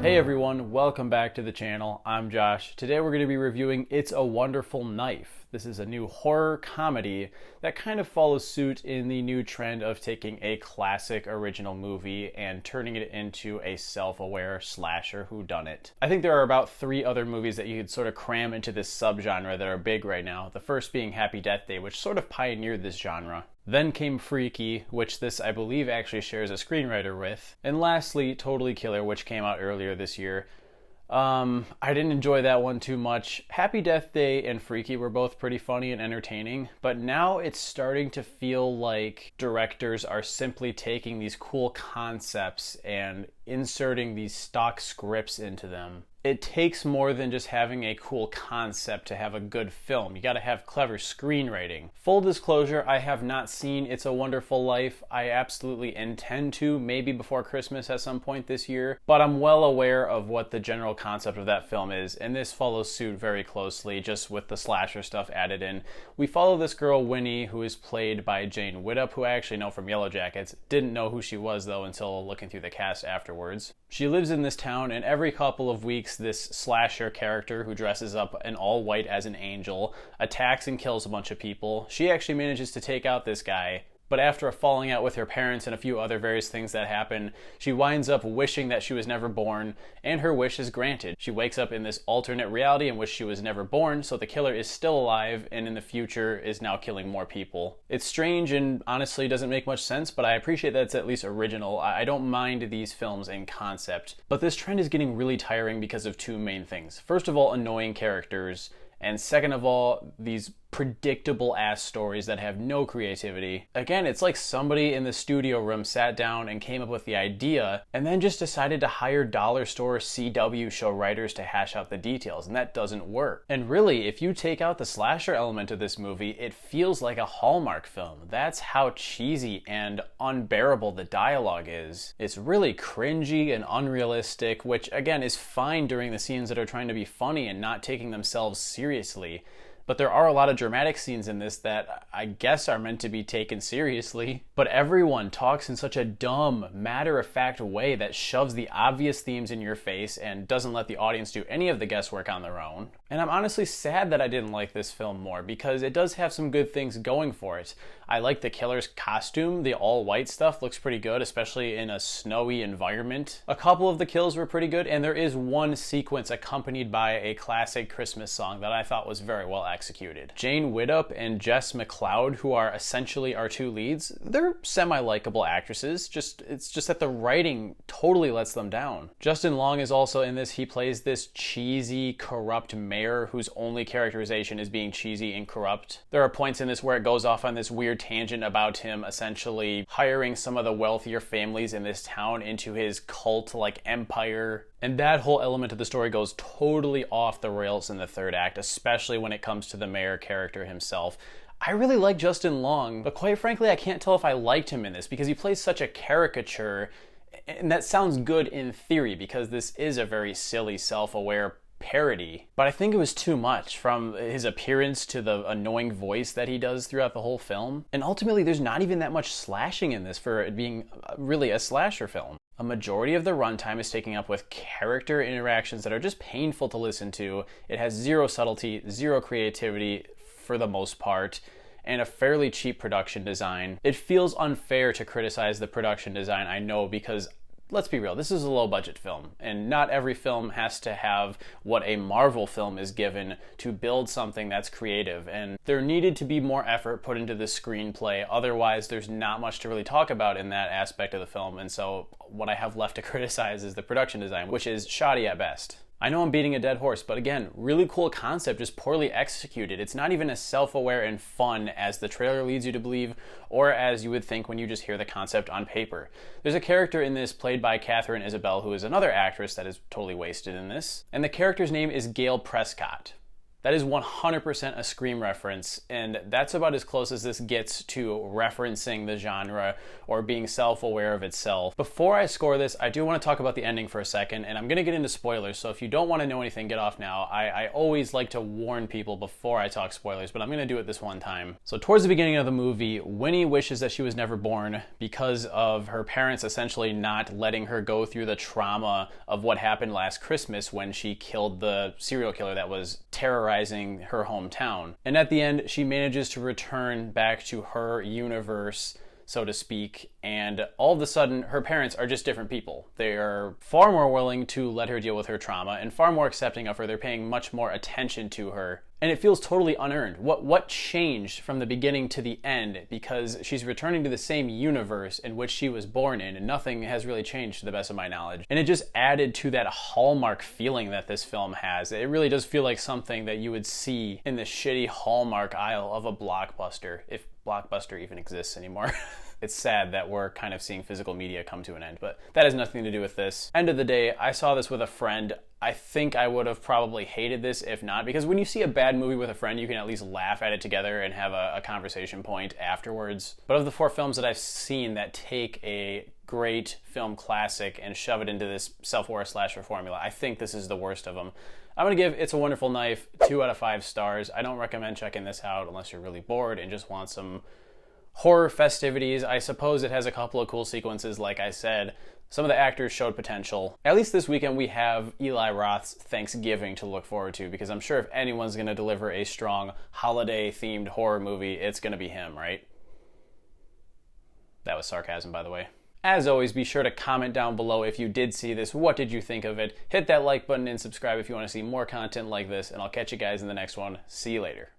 Hey everyone, welcome back to the channel. I'm Josh. Today we're going to be reviewing It's a Wonderful Knife. This is a new horror comedy that kind of follows suit in the new trend of taking a classic original movie and turning it into a self-aware slasher whodunit. I think there are about 3 other movies that you could sort of cram into this subgenre that are big right now. The first being Happy Death Day, which sort of pioneered this genre. Then came Freaky, which this I believe actually shares a screenwriter with. And lastly, Totally Killer, which came out earlier this year. I didn't enjoy that one too much. Happy Death Day and Freaky were both pretty funny and entertaining, but now it's starting to feel like directors are simply taking these cool concepts and inserting these stock scripts into them. It takes more than just having a cool concept to have a good film. You gotta have clever screenwriting. Full disclosure, I have not seen It's a Wonderful Life. I absolutely intend to, maybe before Christmas at some point this year, but I'm well aware of what the general concept of that film is, and this follows suit very closely, just with the slasher stuff added in. We follow this girl, Winnie, who is played by Jane Widdop, who I actually know from Yellow Jackets. Didn't know who she was, though, until looking through the cast afterwards. She lives in this town, and every couple of weeks, this slasher character who dresses up in all white as an angel attacks and kills a bunch of people. She actually manages to take out this guy, but after a falling out with her parents and a few other various things that happen, she winds up wishing that she was never born, and her wish is granted. She wakes up in this alternate reality in which she was never born, so the killer is still alive and in the future is now killing more people. It's strange and honestly doesn't make much sense, but I appreciate that it's at least original. I don't mind these films in concept, but this trend is getting really tiring because of 2 main things. First of all, annoying characters, and second of all, these predictable ass stories that have no creativity. Again, it's like somebody in the studio room sat down and came up with the idea and then just decided to hire dollar store CW show writers to hash out the details, and that doesn't work. And really, if you take out the slasher element of this movie, it feels like a Hallmark film. That's how cheesy and unbearable the dialogue is. It's really cringy and unrealistic, which again is fine during the scenes that are trying to be funny and not taking themselves seriously. But there are a lot of dramatic scenes in this that I guess are meant to be taken seriously. But everyone talks in such a dumb, matter-of-fact way that shoves the obvious themes in your face and doesn't let the audience do any of the guesswork on their own. And I'm honestly sad that I didn't like this film more, because it does have some good things going for it. I like the killer's costume. The all-white stuff looks pretty good, especially in a snowy environment. A couple of the kills were pretty good, and there is one sequence accompanied by a classic Christmas song that I thought was very well executed. Jane Widdop and Jess McLeod, who are essentially our 2 leads, they're semi-likable actresses. It's just that the writing totally lets them down. Justin Long is also in this. He plays this cheesy, corrupt mayor whose only characterization is being cheesy and corrupt. There are points in this where it goes off on this weird tangent about him essentially hiring some of the wealthier families in this town into his cult-like empire. And that whole element of the story goes totally off the rails in the 3rd act, especially when it comes to the mayor character himself. I really like Justin Long, but quite frankly, I can't tell if I liked him in this because he plays such a caricature, and that sounds good in theory because this is a very silly, self-aware parody, but I think it was too much, from his appearance to the annoying voice that he does throughout the whole film. And ultimately, there's not even that much slashing in this for it being really a slasher film. A majority of the runtime is taken up with character interactions that are just painful to listen to. It has 0 subtlety, 0 creativity for the most part, and a fairly cheap production design. It feels unfair to criticize the production design, I know, because let's be real, this is a low-budget film, and not every film has to have what a Marvel film is given to build something that's creative, and there needed to be more effort put into the screenplay. Otherwise, there's not much to really talk about in that aspect of the film, and so what I have left to criticize is the production design, which is shoddy at best. I know I'm beating a dead horse, but again, really cool concept, just poorly executed. It's not even as self-aware and fun as the trailer leads you to believe, or as you would think when you just hear the concept on paper. There's a character in this played by Katharine Isabelle, who is another actress that is totally wasted in this, and the character's name is Gail Prescott. That is 100% a Scream reference, and that's about as close as this gets to referencing the genre or being self-aware of itself. Before I score this, I do want to talk about the ending for a second, and I'm going to get into spoilers, so if you don't want to know anything, get off now. I always like to warn people before I talk spoilers, but I'm going to do it this one time. So towards the beginning of the movie, Winnie wishes that she was never born because of her parents essentially not letting her go through the trauma of what happened last Christmas when she killed the serial killer that was terrorizing her hometown. And at the end, she manages to return back to her universe, so to speak, and all of a sudden, her parents are just different people. They are far more willing to let her deal with her trauma and far more accepting of her. They're paying much more attention to her. And it feels totally unearned. What changed from the beginning to the end? Because she's returning to the same universe in which she was born in, and nothing has really changed to the best of my knowledge. And it just added to that Hallmark feeling that this film has. It really does feel like something that you would see in the shitty Hallmark aisle of a Blockbuster, if Blockbuster even exists anymore. It's sad that we're kind of seeing physical media come to an end, but that has nothing to do with this. End of the day, I saw this with a friend. I think I would have probably hated this if not, because when you see a bad movie with a friend, you can at least laugh at it together and have a conversation point afterwards. But of the 4 films that I've seen that take a great film classic and shove it into this self-aware slasher formula, I think this is the worst of them. I'm going to give It's a Wonderful Knife 2 out of 5 stars. I don't recommend checking this out unless you're really bored and just want some horror festivities. I suppose it has a couple of cool sequences, like I said. Some of the actors showed potential. At least this weekend we have Eli Roth's Thanksgiving to look forward to, because I'm sure if anyone's going to deliver a strong holiday-themed horror movie, it's going to be him, right? That was sarcasm, by the way. As always, be sure to comment down below if you did see this. What did you think of it? Hit that like button and subscribe if you want to see more content like this, and I'll catch you guys in the next one. See you later.